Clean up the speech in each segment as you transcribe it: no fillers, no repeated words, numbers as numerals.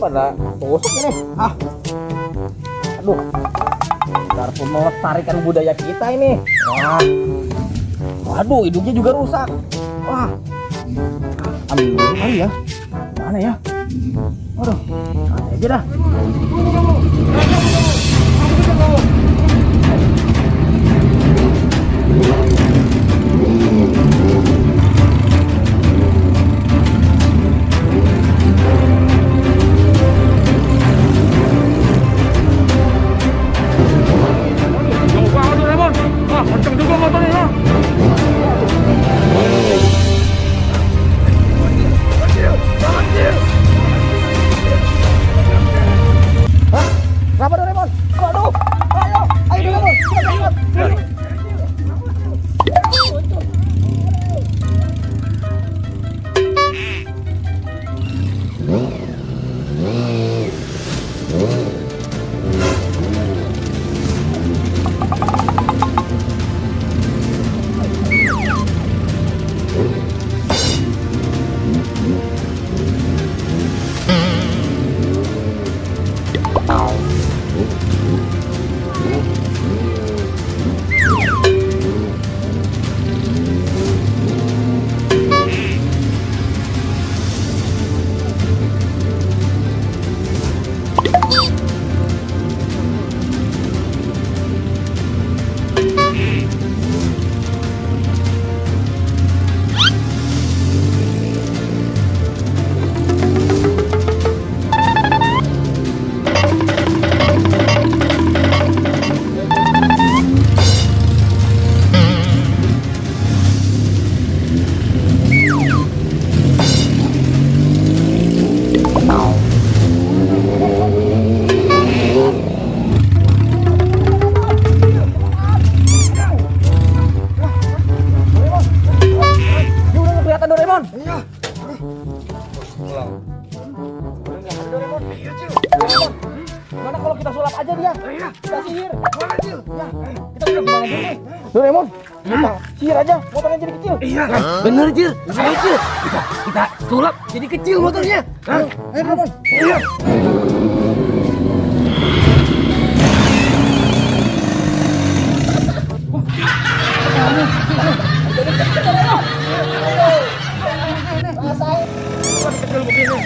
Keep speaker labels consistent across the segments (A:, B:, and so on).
A: pada tusuk ini. Aduh. Biarpun melestarikan budaya kita ini. Waduh, hidungnya juga rusak. Wah. Ambil dulu kali ya. Mana ya? Aduh, ada aja dah. Kenapa Doraemon? Aduh, ayo Doraemon, cepat. Gimana kalau kita sulap aja dia? Kita sihir. Mana Cil? Ya, kita sihir gimana dulu nih? Doraemon, kita sihir aja, motornya jadi kecil.
B: Iya, bener Cil. Ayo Cil, kita sulap jadi kecil motornya.
A: Ayo Doraemon.
B: Iya.
A: Rasain.
B: Kecil begini.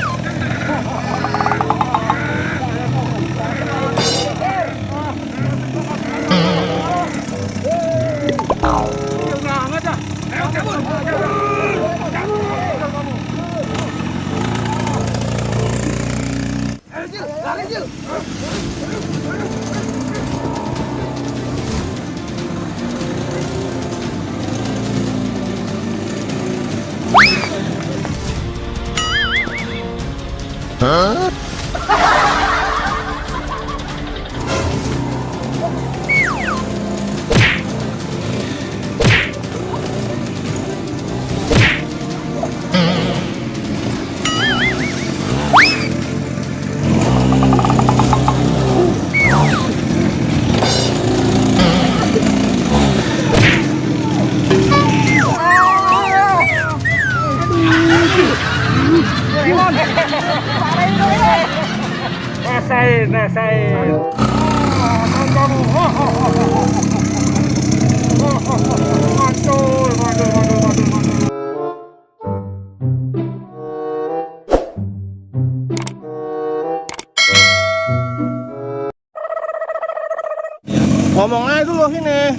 B: Rasain.
A: Ngomong aja dulu sini.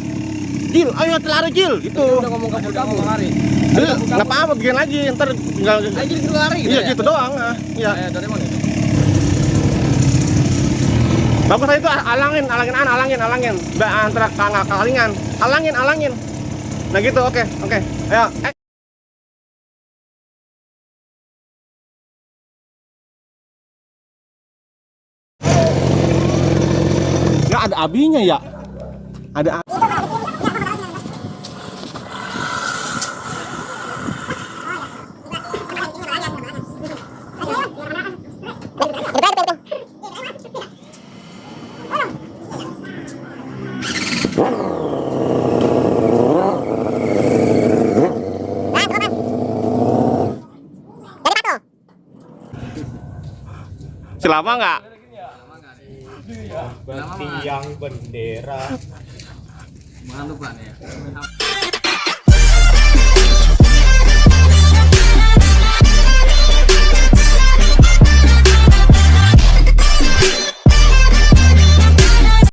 A: Cil, ayo lari Cil, gitu.
B: Udah ngomong kamu lari.
A: Nggak apa-apa, bikin lagi, ntar tinggal.
B: Ayo jadi lari gitu.
A: Iya
B: Ya?
A: gitu doang. Iya.
B: Doraemon itu.
A: Bagus aja itu alangin. Antara kalingan. Alangin. Nah gitu, oke. Ayo. Nggak ada abinya ya? Ada.
C: Selama nggak?
D: Tiang bendera.
B: Jangan lupa nih ya.